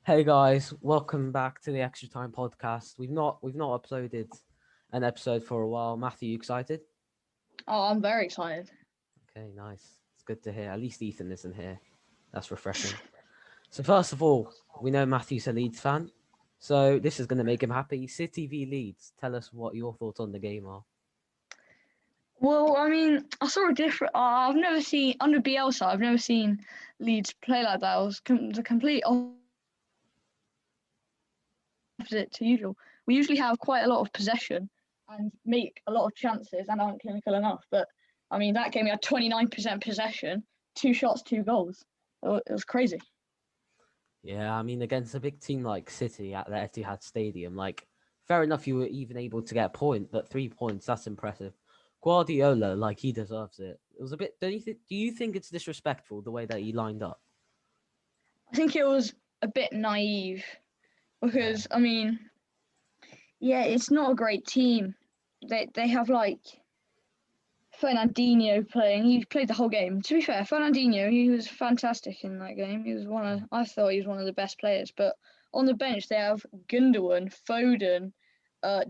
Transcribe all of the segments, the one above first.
Hey guys, welcome back to the Extra Time podcast. We've not uploaded an episode for a while. Matthew, you excited? Oh, I'm very excited. Okay, nice. It's good to hear. At least Ethan isn't here. That's refreshing. So first of all, we know Matthew's a Leeds fan, so this is going to make him happy. City v Leeds. Tell us what your thoughts on the game are. Well, I mean, I saw a different. I've never seen under Bielsa. I've never seen Leeds play like that. It was the complete opposite to usual. We usually have quite a lot of possession and make a lot of chances and aren't clinical enough. But I mean, that game we had 29% possession, 2 shots, 2 goals. It was crazy. Yeah, I mean against a big team like City at the Etihad Stadium, like fair enough you were even able to get a point, but 3 points, that's impressive. Guardiola, like he deserves it. It was a bit. Do you think it's disrespectful the way that he lined up? I think it was a bit naive Yeah. because I mean, yeah, it's not a great team. They have like Fernandinho playing. He played the whole game. To be fair, Fernandinho, he was fantastic in that game. He was I thought he was one of the best players. But on the bench, they have Gundogan, Foden,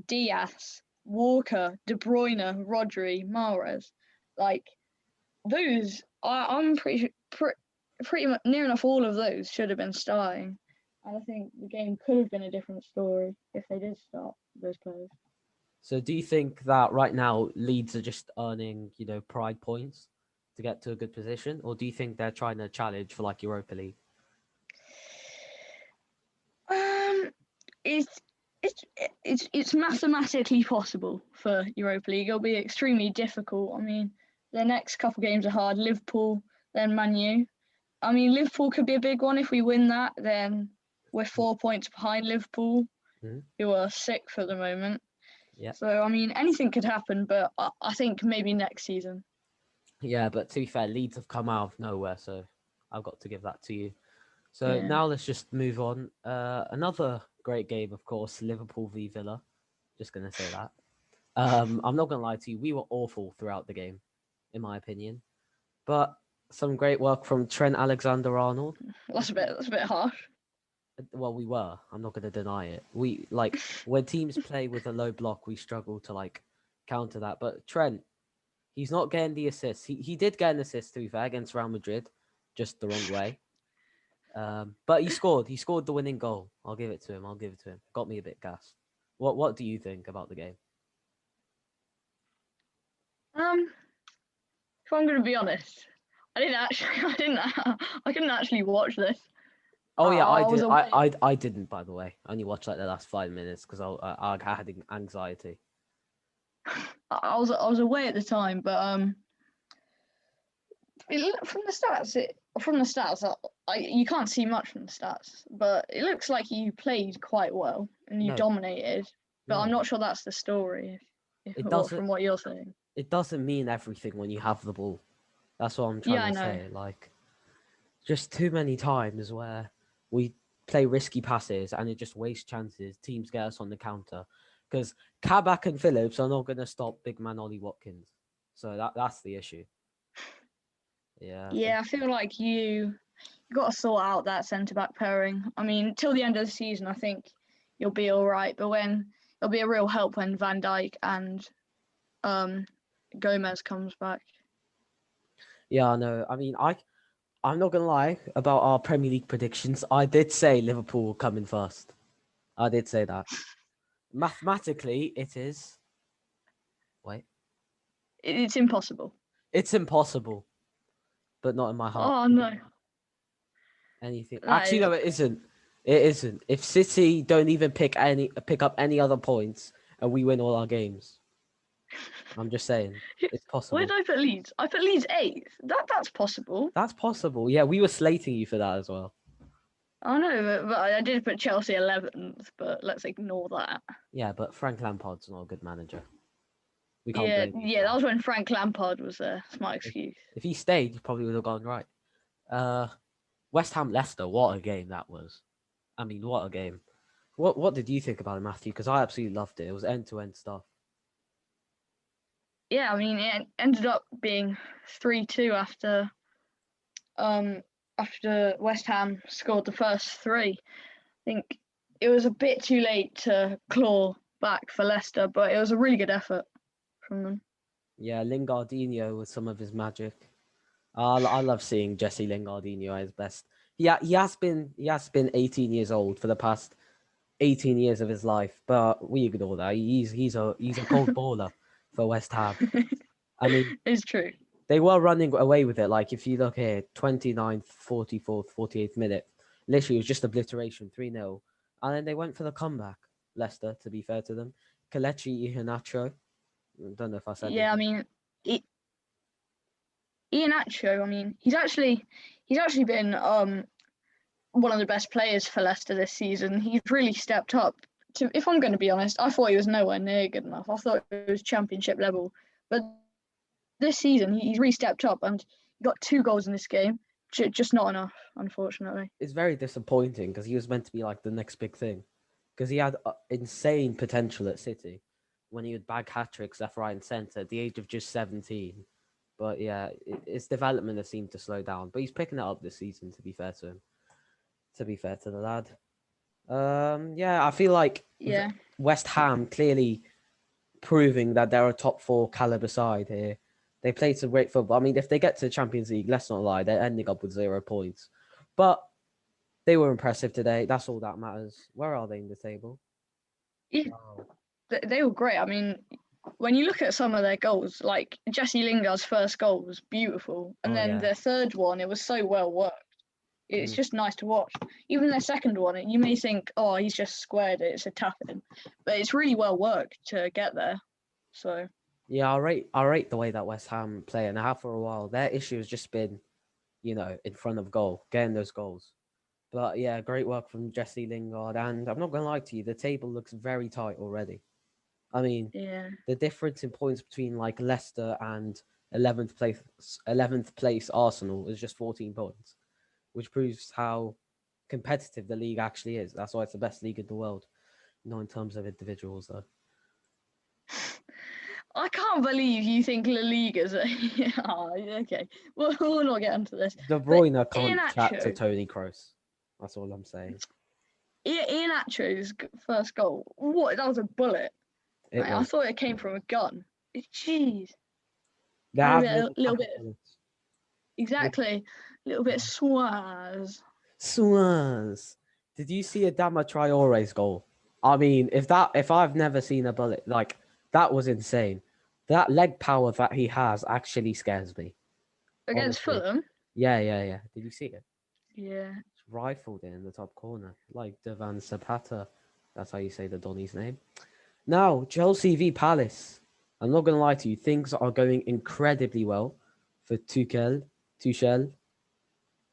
Diaz, Walker, De Bruyne, Rodri, Mahrez. Like those, I'm pretty much near enough all of those should have been starting. And I think the game could have been a different story if they did start those players. So do you think that right now Leeds are just earning, pride points to get to a good position, or do you think they're trying to challenge for like Europa League? Um, it's it's mathematically possible for Europa League. It'll be extremely difficult. I mean, the next couple of games are hard. Liverpool, then Man U. I mean, Liverpool could be a big one if we win that. Then we're 4 points behind Liverpool, Mm-hmm. who are sixth at the moment. Yeah. So I mean, anything could happen, but I think maybe next season. Yeah, but to be fair, Leeds have come out of nowhere, so I've got to give that to you. So Yeah. now let's just move on. Another great game, of course, Liverpool v Villa. Just gonna say that. I'm not gonna lie to you, we were awful throughout the game, in my opinion. But some great work from Trent Alexander-Arnold. That's a bit harsh. Well, we were. I'm not gonna deny it. We like when teams play with a low block, we struggle to like counter that. But Trent, he's not getting the assist. He did get an assist to be fair against Real Madrid, just the wrong way. But he scored. He scored the winning goal. I'll give it to him. I'll give it to him. Got me a bit gassed. What do you think about the game? Um, if I'm going to be honest, I couldn't actually watch this. Oh yeah, I I was did. away. I didn't. By the way, I only watched like the last 5 minutes because I had anxiety. I was away at the time, but from the stats, you can't see much from the stats, but it looks like you played quite well and you No, dominated. But I'm no, not sure that's the story. it What doesn't. from what you're saying? It doesn't mean everything when you have the ball. That's what I'm Yeah, trying I to know. say. Like, just too many times where we play risky passes and it just wastes chances. Teams get us on the counter because Kabak and Phillips are not going to stop big man Ollie Watkins. So that's the issue. Yeah, I think. Yeah, I feel like you got to sort out that centre back pairing. I mean, till the end of the season, I think you'll be all right. But when it'll be a real help when Van Dijk and um, Gomez comes back. Yeah, I know. I mean, I'm not gonna lie about our Premier League predictions. I did say Liverpool will come in first. I did say that. Mathematically, it is. Wait, It's impossible. it's impossible, but not in my heart. Oh no, Anything. that Actually, is. no, it isn't. It isn't. If City don't even pick up any other points and we win all our games, I'm just saying it's Where possible. did I put Leeds? I put Leeds eighth. That's possible. That's possible. Yeah, we were slating you for that as well. I know, but I did put Chelsea 11th. But let's ignore that. Yeah, but Frank Lampard's not a good manager. We can't Yeah, blame you for yeah, that that. was when Frank Lampard was there. That's my If, excuse. if he stayed, he probably would have gone right. Uh, West Ham Leicester, what a game that was. I mean, what a game. What did you think about it, Matthew? Because I absolutely loved it. It was end to end stuff. Yeah, I mean, it ended up being 3-2 um after West Ham scored the first three. think it was a bit too late to claw back for Leicester, but it was a really good effort from them. Yeah, Lingardinho with some of his magic. I love seeing Jesse Lingardinho at his best. He has been 18 years old for the past 18 years of his life, but we ignore that. He's a cold baller for West Ham. I mean, It's true. they were running away with it. Like if you look here, 29th, 44th, 48th minute, literally it was just obliteration, 3-0. And then they went for the comeback, Leicester, to be fair to them. Kelechi Iheanacho. I don't know if I said Yeah, it. I mean, Iheanacho. I mean, he's actually been one of the best players for Leicester this season. He's really stepped up. If I'm going to be honest, I thought he was nowhere near good enough. I thought it was championship level, but this season he's really stepped up and he got 2 goals in this game. Just not enough, unfortunately. It's very disappointing because he was meant to be like the next big thing. Because he had insane potential at City when he would bag hat tricks left, right, and centre at the age of just 17. But yeah, his development has seemed to slow down. But he's picking it up this season, to be fair to him. To be fair to the lad. Yeah, I feel like Yeah, West Ham clearly proving that they're a top 4 caliber side here. They played some great football. I mean, if they get to the Champions League, let's not lie, they're ending up with 0 points. But they were impressive today. That's all that matters. Where are they in the table? yeah, Oh, they were great. I mean, when you look at some of their goals, like Jesse Lingard's first goal was beautiful, and oh then yeah. their third one, it was so well worked. It's Mm. just nice to watch. Even their second one, you may think, oh, he's just squared it, it's a tap in, but it's really well worked to get there. So Yeah, I rate the way that West Ham play, and I have for a while. Their issue has just been, in front of goal, getting those goals. But yeah, great work from Jesse Lingard. And I'm not gonna lie to you, the table looks very tight already. I mean, yeah, the difference in points between like Leicester and 11th place Arsenal is just 14 points, which proves how competitive the league actually is. That's why it's the best league in the world, not in terms of individuals though. I can't believe you think La Liga's a... oh, okay. We'll not get into this. De But Bruyne can't chat to Iheanacho, Tony Kroos. That's all I'm saying. Iheanacho's first goal, what? That was a bullet. It Like, I was. thought it came from a gun. Jeez. There Had have a been bit, a little couple bit, of minutes. exactly, a little bit of swaz. Swans. Did you see Adama Traore's goal? I mean, if I've never seen a bullet like that was insane. That leg power that he has actually scares me. Against Honestly. Fulham. Yeah, yeah, yeah. Did you see it? Yeah. It's rifled it in the top corner, like Devan Zapata. That's how you say the Donny's name. Now, Chelsea v Palace. I'm not gonna lie to you, things are going incredibly well for Tuchel. Tuchel.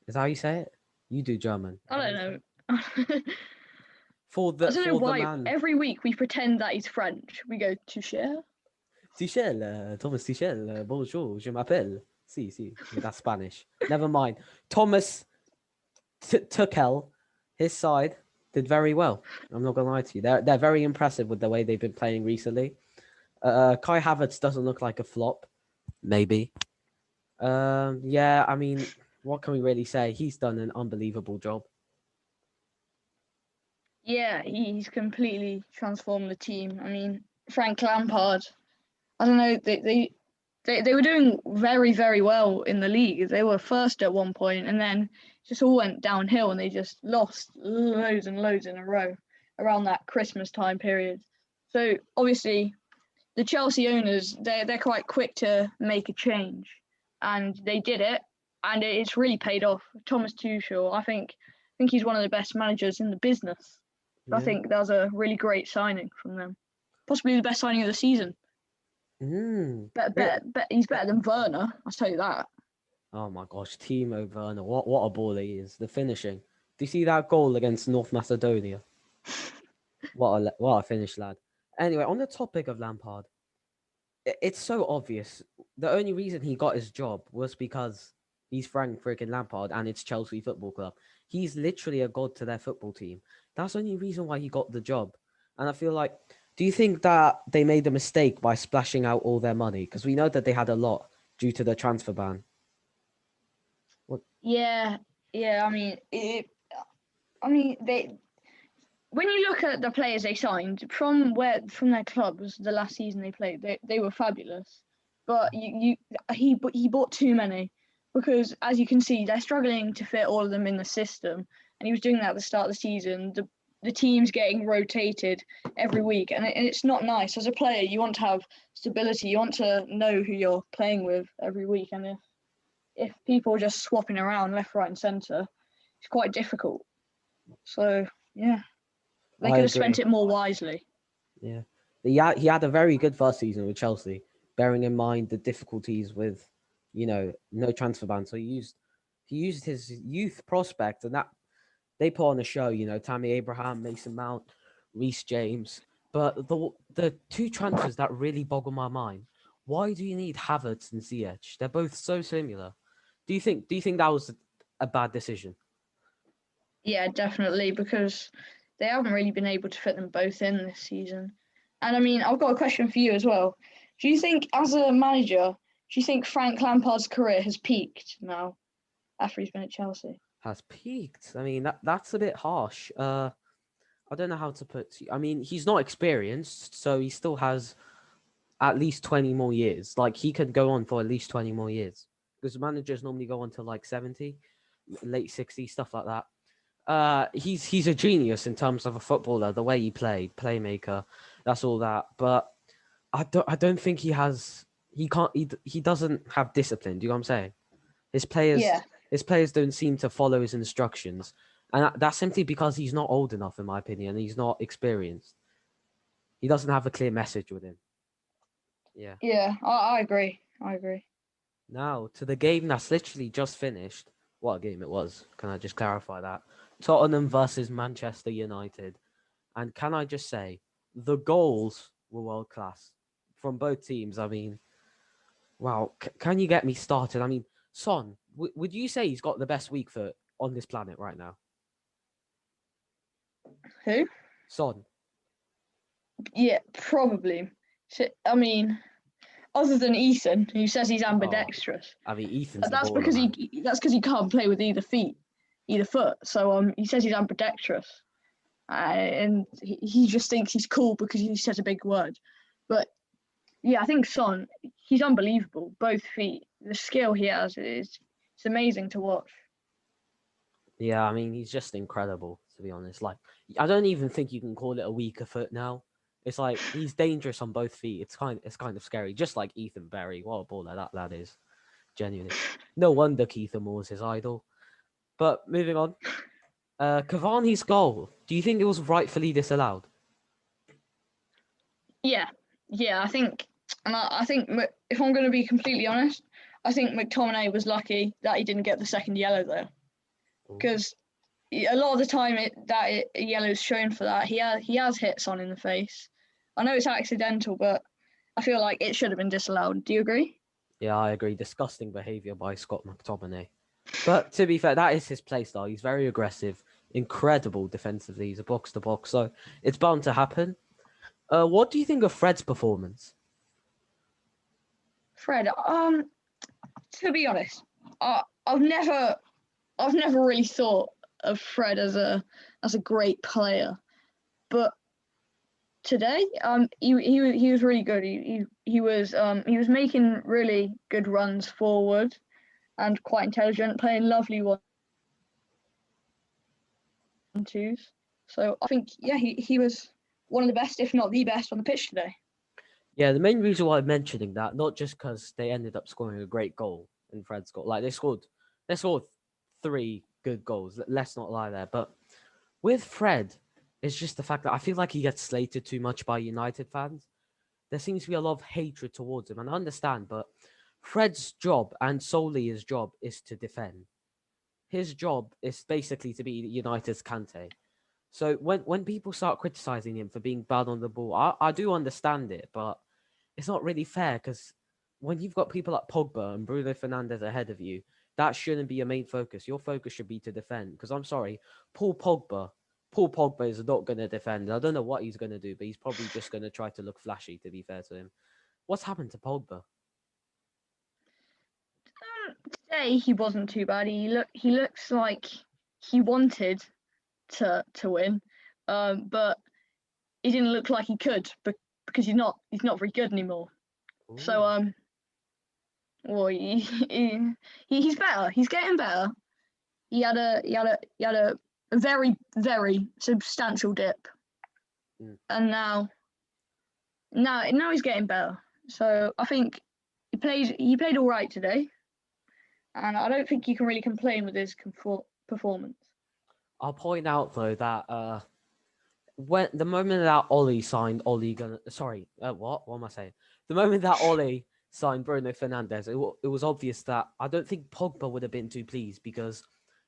Is that how you say it? You do German. Is I that how don't you say know. it? I For the don't know for the why man. every week we pretend that he's French. We go to share. Tuchel, Thomas Tuchel, bonjour, je m'appelle. Si, yeah, that's Spanish. Never mind. Thomas Tuchel, his side did very well. I'm not gonna lie to you. They're very impressive with the way they've been playing recently. Kai Havertz doesn't look like a flop. Maybe. Yeah. I mean, what can we really say? He's done an unbelievable job. Yeah, he's completely transformed the team. I mean, Frank Lampard. I don't know. They were doing very, very well in the league. They were first at one point, and then just all went downhill, and they just lost loads and loads in a row around that Christmas time period. So obviously, the Chelsea owners they're quite quick to make a change, and they did it, and it's really paid off. Thomas Tuchel, I think he's one of the best managers in the business. So I Yeah. think that was a really great signing from them, possibly the best signing of the season. Mm. He's better than Werner. I'll tell you that. Oh my gosh, Timo Werner, what a ball he is. The finishing. Do you see that goal against North Macedonia? What a finish, lad. Anyway, on the topic of Lampard, it's so obvious. The only reason he got his job was because he's Frank freaking Lampard and it's Chelsea Football Club. He's literally a god to their football team. That's the only reason why he got the job. And I feel like, do you think that they made a mistake by splashing out all their money? Because we know that they had a lot due to the transfer ban. What? Yeah, yeah. I mean, they when you look at the players they signed from their clubs, the last season they played, they were fabulous. But he bought too many because, as you can see, they're struggling to fit all of them in the system. And he was doing that at the start of the season. The team's getting rotated every week, and it's not nice. As a player, you want to have stability. You want to know who you're playing with every week. And if people are just swapping around left, right, and centre, it's quite difficult. So yeah. They I could have agree. spent it more wisely. Yeah, he had a very good first season with Chelsea, bearing in mind the difficulties with, no transfer ban. So he used his youth prospect, and that they put on a show. Tammy Abraham, Mason Mount, Reece James. But the two transfers that really boggle my mind. Why do you need Havertz and Ziyech? They're both so similar. Do you think that was a bad decision? Yeah, definitely, because they haven't really been able to fit them both in this season. And I mean, I've got a question for you as well. Do you think, as a manager, do you think Frank Lampard's career has peaked now after he's been at Chelsea? Has peaked. I mean, that's a bit harsh. I don't know how to put. I mean, he's not experienced, so he still has at least 20 more years. Like, he could go on for at least 20 more years because managers normally go on to like 70, late 60s, stuff like that. He's a genius in terms of a footballer, the way he played, playmaker, that's all that. But I don't think he can't he doesn't have discipline. Do you know what I'm saying? His players Yeah, his players don't seem to follow his instructions, and that's simply because he's not old enough, in my opinion. He's not experienced. He doesn't have a clear message with him. Yeah. yeah, I agree. I agree. Now to the game that's literally just finished. What a game it was! Can I just clarify that? Tottenham versus Manchester United, and can I just say the goals were world class from both teams. I mean, wow, can you get me started? I mean, Son, would you say he's got the best weak foot on this planet right now? Who? Son. Yeah, probably. I mean, other than Ethan, who says he's Oh, ambidextrous. I mean, Ethan's the That's baller, because man. he can't play with either foot. So he says he's ambidextrous, and he just thinks he's cool because he says a big word. But yeah, I think Son, he's unbelievable. Both feet, the skill he has is it's amazing to watch. Yeah, I mean, he's just incredible, to be honest. Like, I don't even think you can call it a weaker foot now. It's like he's dangerous on both feet. It's kind of scary. Just like Ethan Berry. What a baller that lad is. Genuinely. No wonder Keith Moore's his idol. But moving on. Cavani's goal. Do you think it was rightfully disallowed? Yeah, yeah, I think, and I think if I'm going to be completely honest, I think McTominay was lucky that he didn't get the second yellow there Ooh. because a lot of the time yellow's shown for that. He has hit Son in the face. I know it's accidental, but I feel like it should have been disallowed. Do you agree? Yeah, I agree. Disgusting behaviour by Scott McTominay. But to be fair, that is his play style. He's very aggressive, incredible defensively. He's a box to box, so it's bound to happen. What do you think of Fred's performance? Fred, to be honest, I've never really thought of Fred as a great player, but today, he was really good. He was making really good runs forward and quite intelligent, playing lovely one twos. So I think yeah, he was one of the best, if not the best, on the pitch today. Yeah, the main reason why I'm mentioning that, not just because they ended up scoring a great goal and Fred's goal, like they scored three good goals. Let's not lie there. But with Fred, it's just the fact that I feel like he gets slated too much by United fans. There seems to be a lot of hatred towards him, and I understand, but Fred's job and solely his job is to defend. His job is basically to be United's Kante. So when people start criticizing him for being bad on the ball, I do understand it, but it's not really fair because when you've got people like Pogba and Bruno Fernandes ahead of you, that shouldn't be your main focus. Your focus should be to defend. Because I'm sorry, Paul Pogba, Paul Pogba is not going to defend. I don't know what he's going to do, but he's probably just going to try to look flashy. To be fair to him, what's happened to Pogba? Today he wasn't too bad. He looks like he wanted to win. but he didn't look like he could because he's not very good anymore. So well, he's better. He's getting better. He had a very, very substantial dip, and now he's getting better. So I think he played all right today, and I don't think you can really complain with his performance. I'll point out though that when the moment that Ollie signed Ollie Gunnar, sorry, what am I saying? The moment that Ollie signed Bruno Fernandes, it was obvious that I don't think Pogba would have been too pleased, because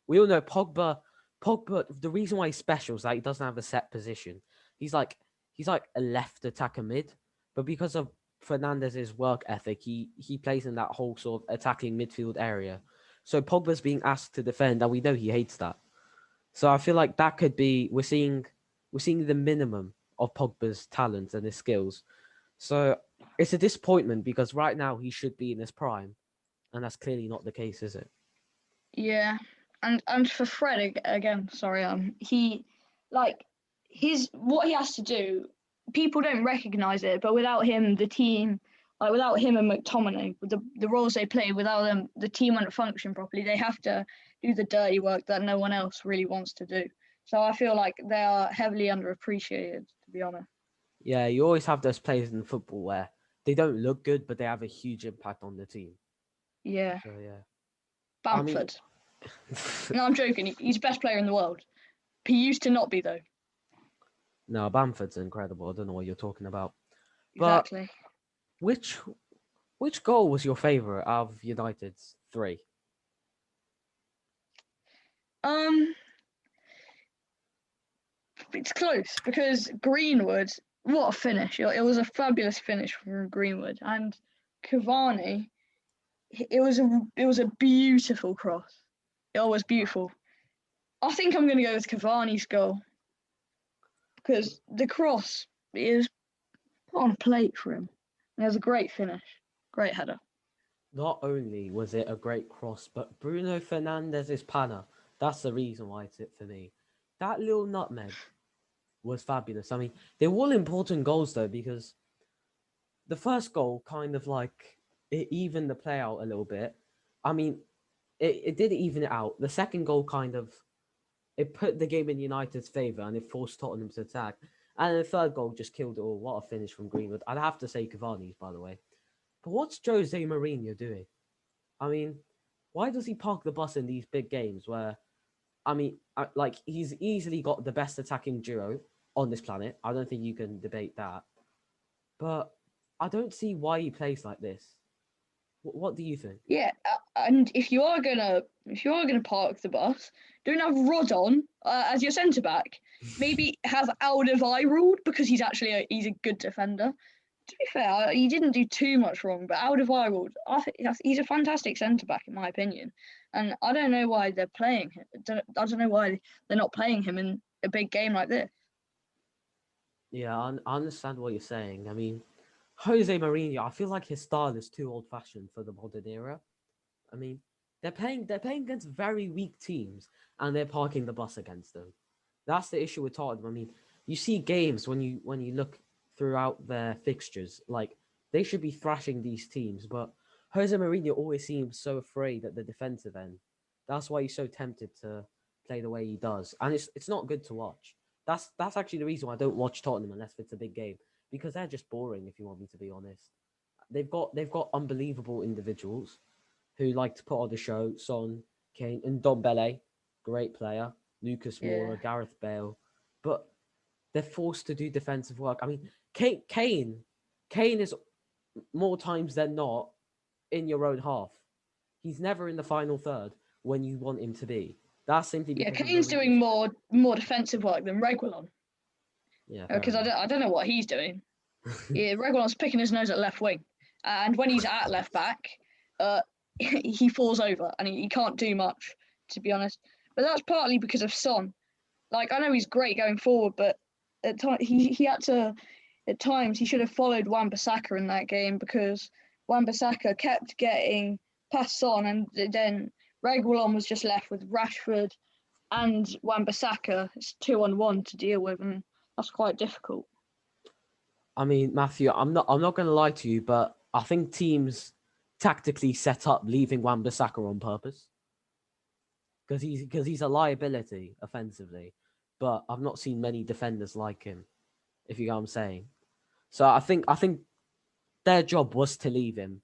we all know Pogba. The reason why he's special is that he doesn't have a set position. He's like a left attacker mid, but because of Fernandez's work ethic, he plays in that whole sort of attacking midfield area. So Pogba's being asked to defend, and we know he hates that. So I feel like that could be we're seeing the minimum of Pogba's talent and his skills. So it's a disappointment because right now he should be in his prime, and that's clearly not the case, is it? Yeah, and for Fred again, sorry, he like what he has to do. People don't recognise it, but without him, the team, like without him and McTominay, with the roles they play, without them, the team won't function properly. They have to do the dirty work that no one else really wants to do. So I feel like they are heavily underappreciated, to be honest. Yeah, you always have those players in football where they don't look good, but they have a huge impact on the team. Yeah. So yeah, Bamford. No, I'm joking. He's the best player in the world. He used to not be though. No, Bamford's incredible. I don't know what you're talking about. Exactly. But which goal was your favourite out of United's 3? It's close because Greenwood, what a finish. It was a fabulous finish from Greenwood. And Cavani, it was a beautiful cross. It was beautiful. I think I'm going to go with Cavani's goal because the cross is put on a plate for him. And it was a great finish. Great header. Not only was it a great cross, but Bruno Fernandez's panna. That's the reason why it's it for me. That little nutmeg was fabulous. I mean, they were all important goals though, because the first goal kind of like it evened the play out a little bit. I mean, it did even it out. The second goal kind of it put the game in United's favour and it forced Tottenham to attack. And the third goal just killed it all. What a finish from Greenwood. I'd have to say Cavani's, by the way. But what's Jose Mourinho doing? I mean, why does he park the bus in these big games where, I mean, like he's easily got the best attacking duo on this planet. I don't think you can debate that. But I don't see why he plays like this. What do you think? Yeah, and if you are gonna park the bus, don't have Rodon as your centre back. Maybe have Alderweireld because he's actually he's a good defender. To be fair, he didn't do too much wrong, but Alderweireld, I think he's a fantastic centre back in my opinion, and I don't know why they're playing him. I don't know why they're not playing him in a big game like this. Yeah, I understand what you're saying. I mean, Jose Mourinho, I feel like his style is too old-fashioned for the modern era. I mean, they're playing against very weak teams, and they're parking the bus against them. That's the issue with Tottenham. I mean, you see games when you look throughout their fixtures, like they should be thrashing these teams, but Jose Mourinho always seems so afraid at the defensive end. That's why he's so tempted to play the way he does, and it's not good to watch. That's actually the reason why I don't watch Tottenham unless it's a big game, because they're just boring. If you want me to be honest, they've got unbelievable individuals who like to put on the show. Son, Kane, and Dombele, great player. Lucas Moura, Gareth Bale, but they're forced to do defensive work. I mean, Kane is more times than not in your own half. He's never in the final third when you want him to be. That's simply because Kane's doing more defensive work than Reguilon. Yeah, because I don't know what he's doing. Yeah, Reguilon's picking his nose at left wing, and when he's at left back, he falls over and he can't do much, to be honest. But that's partly because of Son. Like I know he's great going forward, but at he had to. At times he should have followed Wan-Bissaka in that game because Wan-Bissaka kept getting past Son, and then Reguilon was just left with Rashford and Wan-Bissaka. It's 2-on-1 to deal with, and that's quite difficult. I mean, Matthew, I'm not going to lie to you, but I think teams tactically set up leaving Wan-Bissaka on purpose because he's a liability offensively. But I've not seen many defenders like him, if you know what I'm saying. So I think their job was to leave him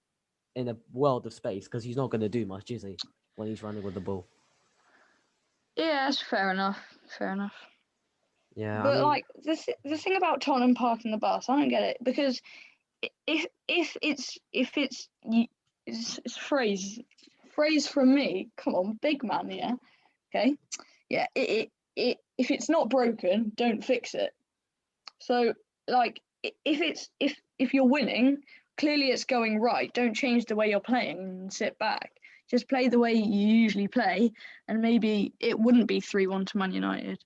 in a world of space because he's not going to do much, is he, when he's running with the ball? Yeah, that's fair enough. Fair enough. Yeah, But I mean, like the thing about Tottenham parking the bus, I don't get it, because if it's phrase from me. Come on, big man, yeah. Okay, yeah. If it's not broken, don't fix it. So like if you're winning, clearly it's going right. Don't change the way you're playing and sit back. Just play the way you usually play, and maybe it wouldn't be 3-1 to Man United.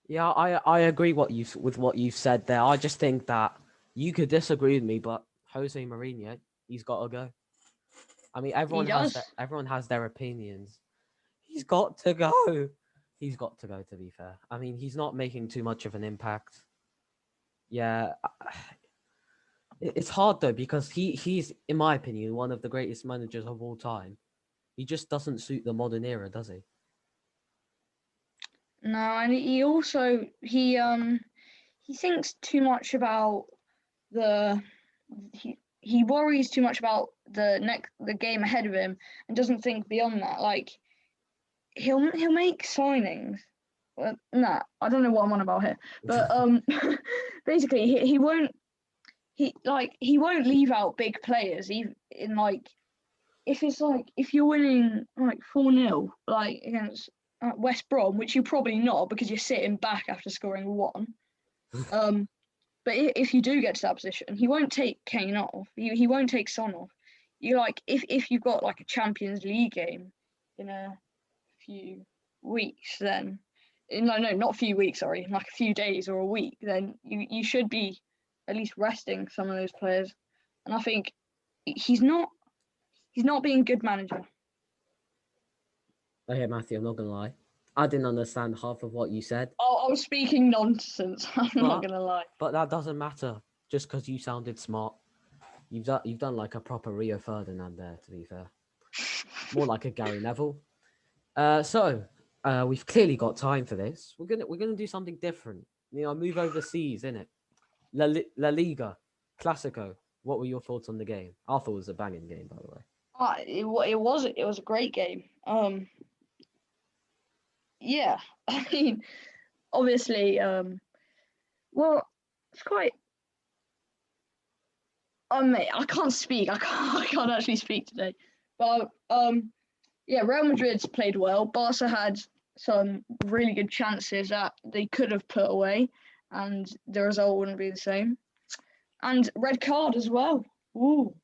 yeah, I agree with what you've said there. I just think that you could disagree with me, but Jose Mourinho, he's got to go. I mean, He does. everyone has their opinions. He's got to go. He's got to go, to be fair. I mean, he's not making too much of an impact. Yeah, it's hard though because he's, in my opinion, one of the greatest managers of all time. He just doesn't suit the modern era, does he? No, and he also he thinks too much about the he worries too much about the game ahead of him and doesn't think beyond that. Like he'll make signings. Well, nah, I don't know what I'm on about here, but basically he won't leave out big players even in like if you're winning like 4-0 like against West Brom, which you're probably not because you're sitting back after scoring one. But if you do get to that position, he won't take Kane off. He won't take Son off. You like if you've got like a Champions League game in a few weeks, then no, not a few weeks, sorry, in like a few days or a week, then you should be at least resting some of those players. And I think he's not being a good manager. Okay, Matthew, I'm not gonna lie. I didn't understand half of what you said. Oh, I was speaking nonsense. I'm not gonna lie. But that doesn't matter. Just because you sounded smart, you've done like a proper Rio Ferdinand there. To be fair, more like a Gary Neville. So we've clearly got time for this. We're gonna do something different. You know, move overseas, innit? La Liga, Clasico. What were your thoughts on the game? I thought it was a banging game, by the way. It was a great game. Yeah, I mean, obviously, well, it's quite. Mate, I can't speak. I can't actually speak today. But yeah, Real Madrid's played well. Barca had some really good chances that they could have put away, and the result wouldn't be the same. And red card as well. Ooh.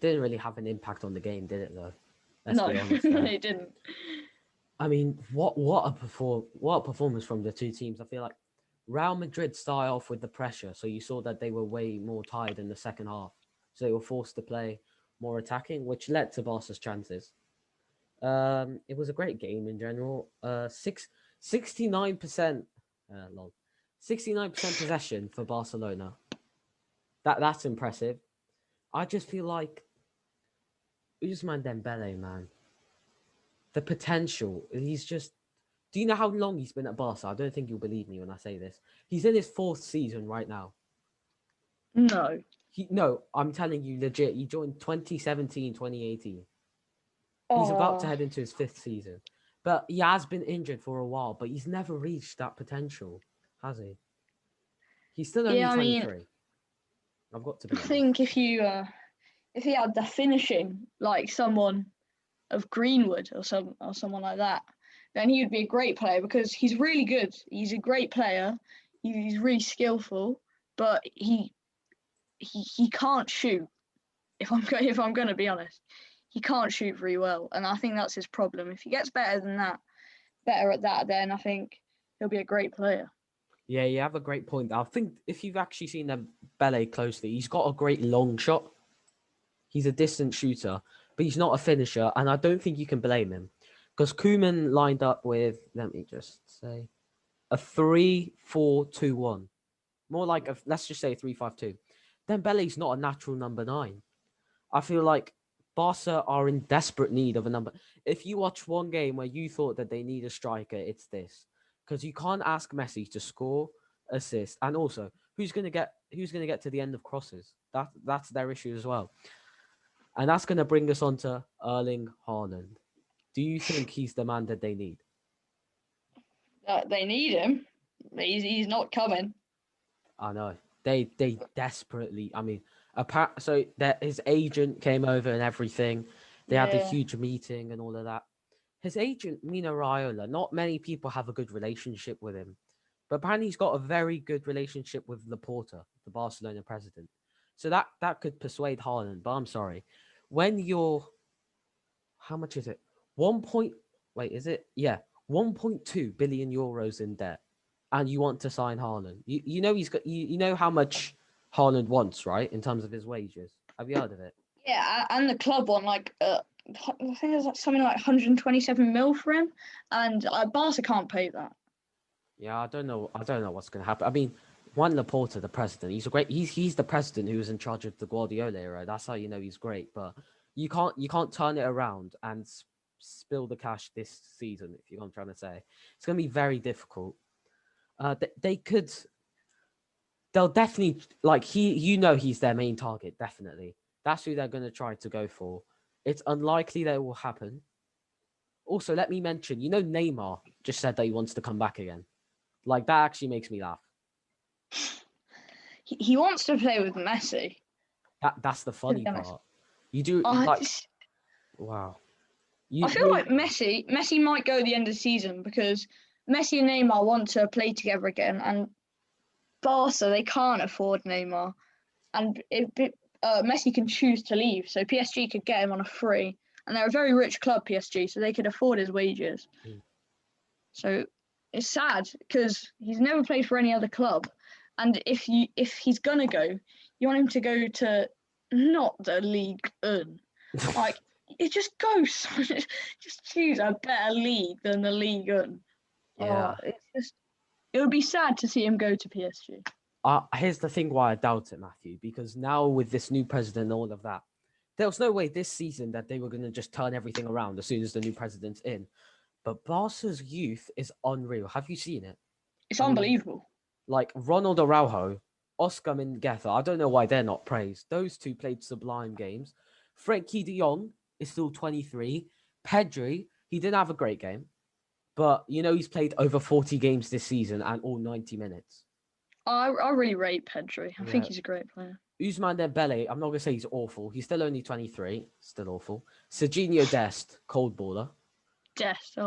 Didn't really have an impact on the game, did it? Though. No, it didn't. I mean, what a performance from the two teams. I feel like Real Madrid started off with the pressure, so you saw that they were way more tired in the second half. So they were forced to play more attacking, which led to Barca's chances. It was a great game in general. 69%, 69% possession for Barcelona. That's impressive. I just feel like Ousmane Dembele, man. The potential. He's just. Do you know how long he's been at Barca? I don't think you'll believe me when I say this. He's in his 4th season right now. No. No, I'm telling you legit. He joined 2017, 2018. He's about to head into his 5th season. But he has been injured for a while, but he's never reached that potential, has he? He's still only 23. I mean, I've got to be honest. I think if he had the finishing like someone of Greenwood or someone like that, then he would be a great player because he's really good. He's a great player. He's really skillful, but he can't shoot. If I'm going to be honest, he can't shoot very well, and I think that's his problem. If he gets better at that, then I think he'll be a great player. Yeah, you have a great point. I think if you've actually seen Dembele closely, he's got a great long shot. He's a distant shooter, but he's not a finisher, and I don't think you can blame him because Koeman lined up with, let me just say, a 3-4-2-1. More like let's just say 3-5-2. Dembele's not a natural number 9. I feel like Barca are in desperate need of a number. If you watch one game where you thought that they need a striker, it's this. Because you can't ask Messi to score, assist, and also who's gonna get to the end of crosses? That's their issue as well. And that's gonna bring us on to Erling Haaland. Do you think he's the man that they need? They need him. He's not coming. I know. They desperately. I mean, so that his agent came over and everything. They had a Yeah. huge meeting and all of that. His agent, Mino Raiola, not many people have a good relationship with him, but apparently he's got a very good relationship with Laporta, the Barcelona president. So that could persuade Haaland. But I'm sorry, when you're, how much is it? Is it? Yeah, 1.2 billion euros in debt, and you want to sign Haaland. You know he's got you know how much Haaland wants, right? In terms of his wages. Have you heard of it? Yeah, and the club want like I think there's like something like 127 mil for him, and Barca can't pay that. Yeah, I don't know what's going to happen. I mean, Juan Laporta, the president, he's the president who was in charge of the Guardiola era. That's how you know he's great. But you can't turn it around and spill the cash this season. If you know what I'm trying to say, it's going to be very difficult. They'll definitely he's their main target. Definitely, that's who they're going to try to go for. It's unlikely that it will happen. Also, let me mention, Neymar just said that he wants to come back again. Like, that actually makes me laugh. He wants to play with Messi. That's the funny part. You do wow. I feel like Messi might go at the end of the season because Messi and Neymar want to play together again, and Barca, they can't afford Neymar, and Messi can choose to leave, so PSG could get him on a free, and they're a very rich club, PSG, so they could afford his wages. So it's sad because he's never played for any other club, and if he's gonna go, you want him to go to not the League One. Like, it just goes. Just choose a better league than the League One. Yeah. It would be sad to see him go to PSG. Here's the thing why I doubt it, Matthew, because now with this new president and all of that, there was no way this season that they were going to just turn everything around as soon as the new president's in. But Barca's youth is unreal. Have you seen it? It's unbelievable. Like Ronald Araujo, Oscar Mingueza, I don't know why they're not praised. Those two played sublime games. Frenkie de Jong is still 23. Pedri, he didn't have a great game, but he's played over 40 games this season and all 90 minutes. I really rate Pedri. I think he's a great player. Ousmane Dembele, I'm not going to say he's awful. He's still only 23. Still awful. Serginho Dest, cold baller. Dest,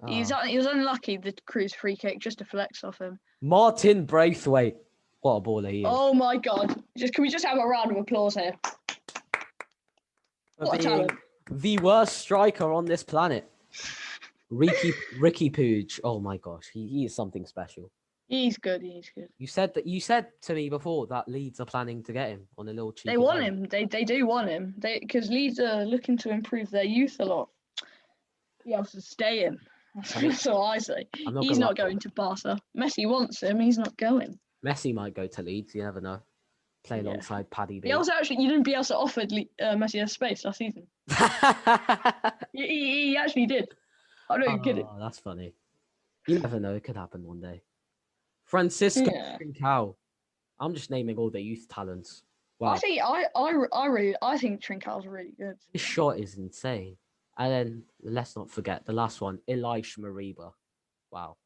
he was unlucky, the Cruz free kick, just to flex off him. Martin Braithwaite, what a baller he is. Oh my God. Can we just have a round of applause here? For being the worst striker on this planet. Ricky Puig, oh my gosh, he is something special. He's good. You said to me before that Leeds are planning to get him on a little cheeky. They want him. They do want him. Because Leeds are looking to improve their youth a lot. He has to stay in. That's what I say. He's not going to Barca. Messi wants him. He's not going. Messi might go to Leeds. You never know. Play alongside Paddy B. You didn't be able to offer Messi a space last season. he actually did. I'm not even kidding. Oh, that's funny. You never know. It could happen one day. Francisco Trincao. I'm just naming all the youth talents. Wow. I think Trincão's really good. His shot is insane. And then let's not forget the last one, Elish Mariba. Wow.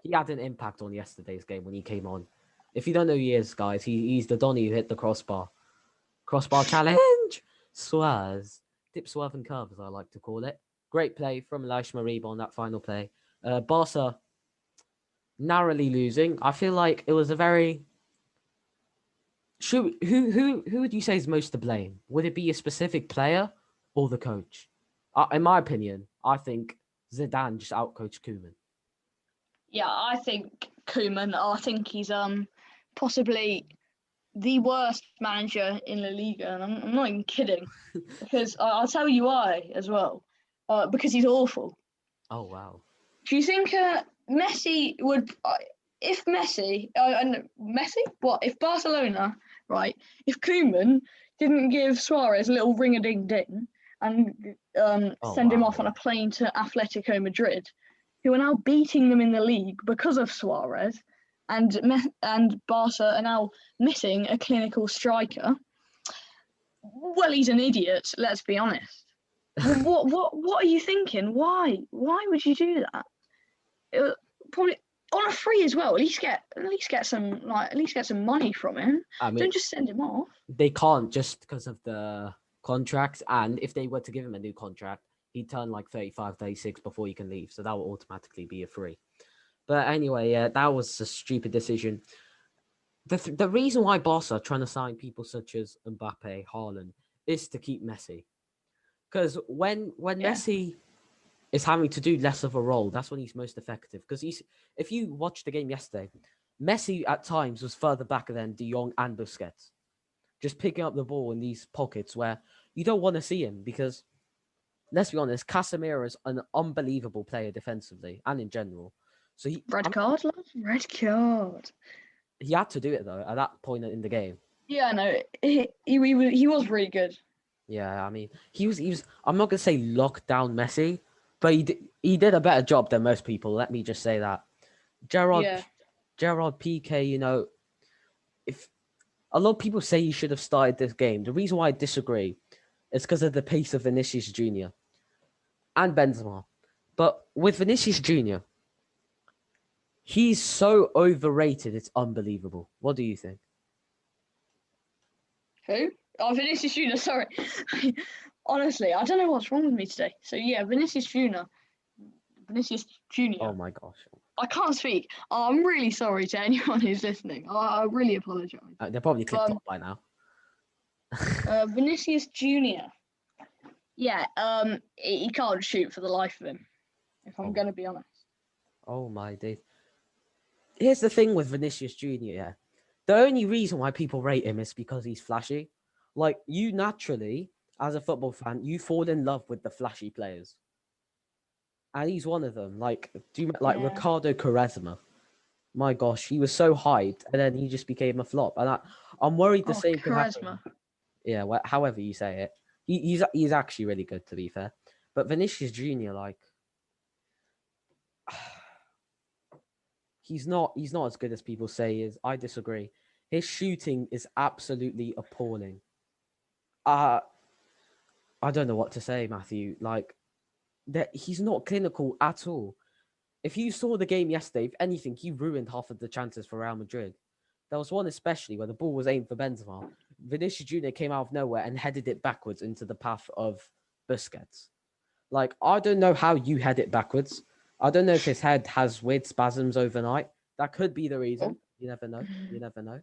He had an impact on yesterday's game when he came on. If you don't know who he is, guys, he's the Donny who hit the crossbar. Crossbar challenge. Swaz. Dip, swerve, and curve, as I like to call it. Great play from Elish Mariba on that final play. Barca narrowly losing. I feel like it was a very... Who would you say is most to blame? Would it be a specific player or the coach? In my opinion, I think Zidane just outcoached Koeman. Yeah, I think Koeman. I think he's possibly the worst manager in La Liga, and I'm not even kidding. Because I'll tell you why as well. Because he's awful. Oh wow. Do you think Messi would, if Messi, and Messi, what if Barcelona, right? If Koeman didn't give Suarez a little ring a ding ding and Oh send him wow. off on a plane to Atletico Madrid, who are now beating them in the league because of Suarez, and Barca are now missing a clinical striker. Well, he's an idiot. Let's be honest. What are you thinking? Why would you do that? Probably on a free as well. At least get some money from him. I mean, Don't just send him off. they can't just because of the contracts. And if they were to give him a new contract, he'd turn like 35, 36 before he can leave. So that will automatically be a free. But anyway, yeah, that was a stupid decision. The reason why Barca are trying to sign people such as Mbappe, Haaland, is to keep Messi. Because when Yeah, Messi is having to do less of a role, that's when he's most effective. Because if you watched the game yesterday, Messi at times was further back than De Jong and Busquets, just picking up the ball in these pockets where you don't want to see him. Because let's be honest, Casemiro is an unbelievable player defensively and in general. So red card, love. Red card. he had to do it though at that point in the game. Yeah, no, he was really good. Yeah, I mean, he was. I'm not gonna say locked down Messi, but he did a better job than most people. Let me just say that. Gerard Yeah. Gerard PK, if a lot of people say he should have started this game, the reason why I disagree is because of the pace of Vinicius Junior and Benzema. But with Vinicius Junior, he's so overrated. It's unbelievable. What do you think? Who? Oh, Vinicius Junior. Sorry. Honestly, I don't know what's wrong with me today. So yeah, Vinicius Junior. Vinicius Oh Junior. my gosh. I can't speak. Oh, I'm really sorry to anyone who's listening. I really apologise. They're probably clipped Um, off by now. Vinicius Junior. Yeah. He can't shoot for the life of him. If I'm Oh, gonna be honest. oh my days. Here's the thing with Vinicius Junior. Yeah, the only reason why people rate him is because he's flashy. Like you naturally, as a football fan, you fall in love with the flashy players, and he's one of them. Like, do you like Yeah. Ricardo Quaresma? My gosh, he was so hyped, and then he just became a flop. And I'm worried the Oh, same could happen. charisma. Yeah, however you say it, he's actually really good to be fair. But Vinicius Junior, like, he's not as good as people say he is. I disagree. His shooting is absolutely appalling. Uh I don't know what to say, Matthew. Like that he's not clinical at all. If you saw the game yesterday, if anything, he ruined half of the chances for Real Madrid. There was one especially where the ball was aimed for Benzema. Vinicius Junior came out of nowhere and headed it backwards into the path of Busquets. Like, I don't know how you head it backwards. I don't know if his head has weird spasms overnight. That could be the reason. Oh. You never know. You never know.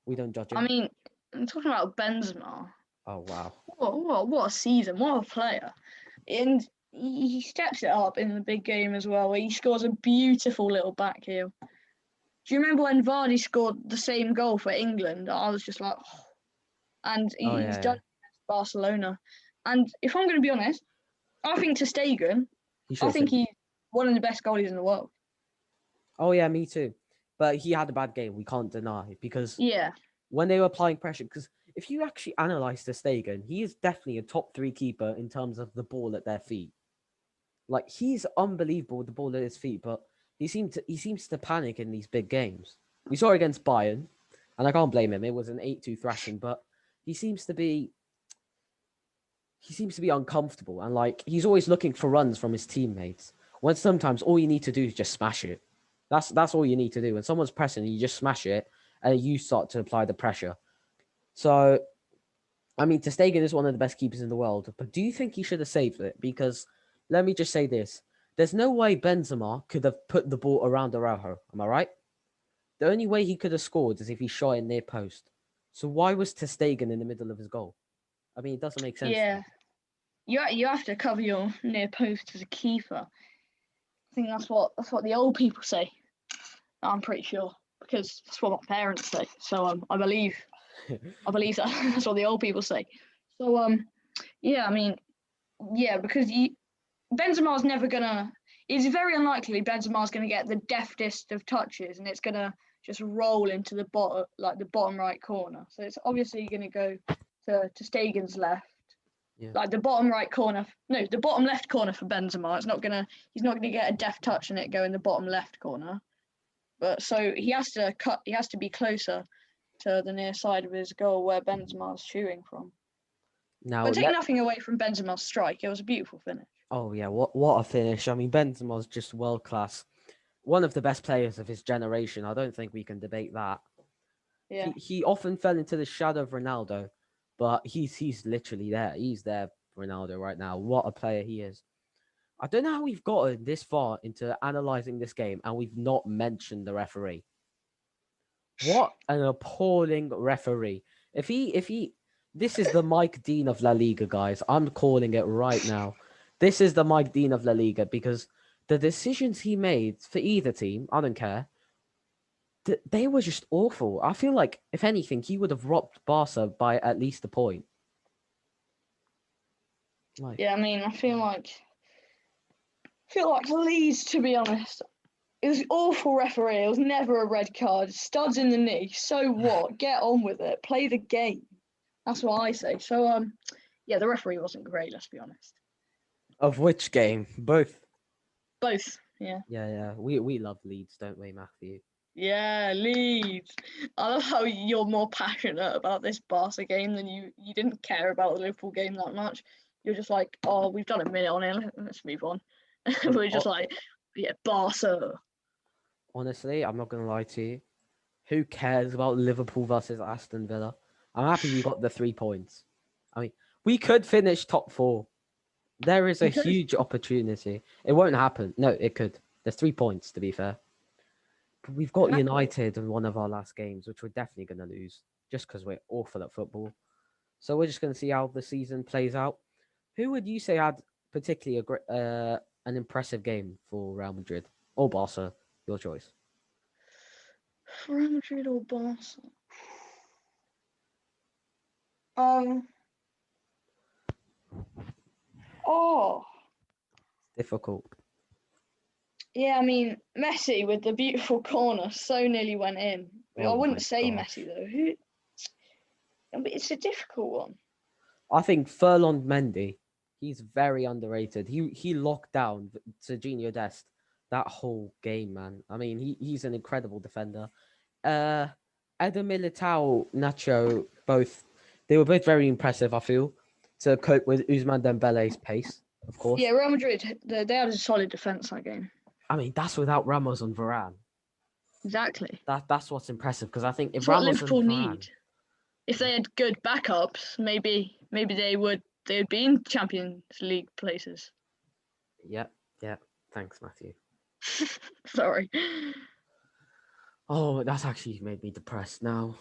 We don't judge I him. mean, I'm talking about Benzema. Oh wow. What a season! What a player! And he steps it up in the big game as well. Where he scores a beautiful little back heel. Do you remember when Vardy scored the same goal for England? I was just like, oh. And Oh he's yeah, done yeah. it against Barcelona. And if I'm going to be honest, I think ter Stegen, He should I have think finished. he's one of the best goalies in the world. Oh yeah, me too. But he had a bad game. We can't deny because Yeah, when they were applying pressure, because if you actually analyze the Stegen, he is definitely a top three keeper in terms of the ball at their feet. Like he's unbelievable with the ball at his feet, but he seems to panic in these big games. We saw it against Bayern, and I can't blame him. It was an 8-2 thrashing, but he seems to be uncomfortable and like he's always looking for runs from his teammates. When sometimes all you need to do is just smash it. That's all you need to do. When someone's pressing, you just smash it, and you start to apply the pressure. So, I mean, ter Stegen is one of the best keepers in the world, but do you think he should have saved it? Because let me just say this: there's no way Benzema could have put the ball around Araujo. Am I right? The only way he could have scored is if he shot it near post. So why was ter Stegen in the middle of his goal? I mean, it doesn't make sense to me. yeah. You have to cover your near post as a keeper. I think that's what the old people say. I'm pretty sure because that's what my parents say. So I believe that that's what the old people say. So yeah, I mean, yeah, because Benzema's never gonna. It's very unlikely Benzema's gonna get the deftest of touches, and it's gonna just roll into the bottom right corner. So it's obviously gonna go to Stegen's left, Yeah. like the bottom right corner. No, the bottom left corner for Benzema. It's not gonna. He's not gonna get a deft touch and it go in the bottom left corner. But so he has to cut. He has to be closer to the near side of his goal where Benzema's shooting from. Now But take nothing away from Benzema's strike. It was a beautiful finish. Oh yeah, what a finish! I mean, Benzema's just world class. One of the best players of his generation. I don't think we can debate that. Yeah. He often fell into the shadow of Ronaldo, but he's literally there. He's there, Ronaldo, right now. What a player he is. I don't know how we've gotten this far into analyzing this game and we've not mentioned the referee. What an appalling referee. If he this is the Mike Dean of La Liga, guys. I'm calling it right now. This is the Mike Dean of La Liga because the decisions he made for either team, I don't care, they were just awful. I feel like, if anything, he would have robbed Barca by at least a point. Yeah, I mean, I feel like Leeds, to be honest. It was awful referee. It was never a red card. Studs in the knee. So what? Get on with it. Play the game. That's what I say. So yeah, the referee wasn't great. Let's be honest. Of which game? Both. Both. Yeah. Yeah. We love Leeds, don't we, Matthew? Yeah, Leeds. I love how you're more passionate about this Barca game than you didn't care about the Liverpool game that much. You're just like, oh, we've done a minute on it. Let's move on. We're just like, yeah, Barca. Honestly, I'm not gonna lie to you. Who cares about Liverpool versus Aston Villa? I'm happy we got the 3 points. I mean, we could finish top 4. There is a huge opportunity. It won't happen. No, it could. There's 3 points, to be fair. But we've got United in one of our last games, which we're definitely going to lose just because we're awful at football. So we're just going to see how the season plays out. Who would you say had particularly an impressive game for Real Madrid or Barca? Your choice. Real Madrid or Barca? Oh. Difficult. Yeah, I mean, Messi with the beautiful corner so nearly went in. I wouldn't say Messi, though. It's a difficult one. I think Ferland Mendy, he's very underrated. He locked down Serginho Dest that whole game, man. I mean, he's an incredible defender. Eder Militao, Nacho, they were both very impressive, I feel, to cope with Ousmane Dembele's pace, of course. Yeah, Real Madrid, they had a solid defense that game. I mean, that's without Ramos and Varane. Exactly. That's what's impressive because I think if it's Ramos what Liverpool and Varane, need. If they had good backups, maybe they would be in Champions League places. Yeah. Thanks, Matthew. Sorry. Oh, that's actually made me depressed now.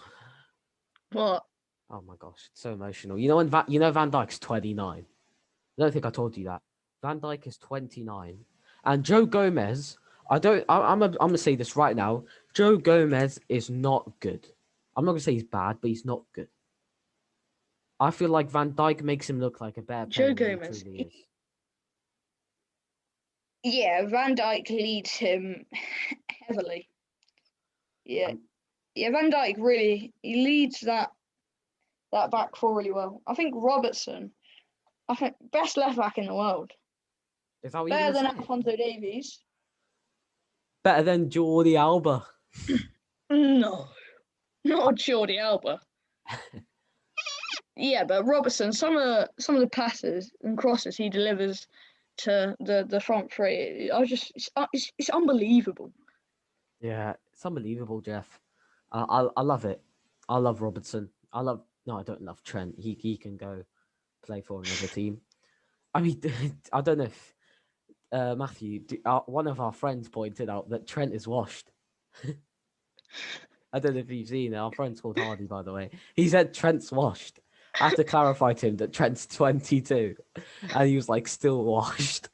What? Oh my gosh, it's so emotional. You know when Van Dijk's 29. I don't think I told you that. Van Dijk is 29, and Joe Gomez. I'm gonna say this right now. Joe Gomez is not good. I'm not gonna say he's bad, but he's not good. I feel like Van Dijk makes him look like a better player Joe than Gomez. he truly is. Yeah, Van Dijk leads him heavily. Yeah, Van Dijk really leads that back four really well. I think Robertson, best left back in the world. Is that what better than say? Alphonso Davies? Better than Jordi Alba? No, not Jordi Alba. Yeah, but Robertson, some of the passes and crosses he delivers to the front three, it's unbelievable. Yeah, it's unbelievable, Jeff. I love it. I love Robertson. I don't love Trent. He can go play for another team. I mean, I don't know if Matthew, one of our friends pointed out that Trent is washed. I don't know if you've seen it. Our friend's called Hardy, by the way. He said Trent's washed. I have to clarify to him that Trent's 22, and he was like still washed.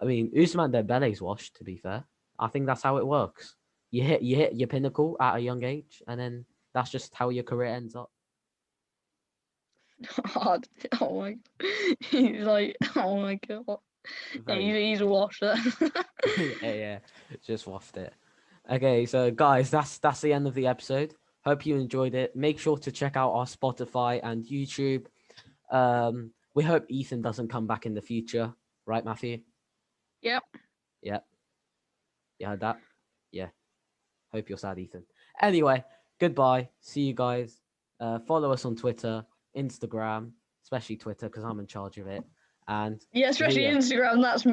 I mean, Ousmane Dembele's washed. To be fair, I think that's how it works. You hit your pinnacle at a young age, and then that's just how your career ends up. hard. Oh my, he's like, oh my god, yeah, Very. he's a washer. Yeah, just waffed it. Okay, so guys, that's the end of the episode. Hope you enjoyed it. Make sure to check out our Spotify and YouTube. We hope Ethan doesn't come back in the future, right, Matthew? Yep. Yep. You heard that? Yeah. Hope you're sad, Ethan. Anyway, goodbye. See you guys. Follow us on Twitter, Instagram, especially Twitter because I'm in charge of it. And Yeah, especially Instagram. That's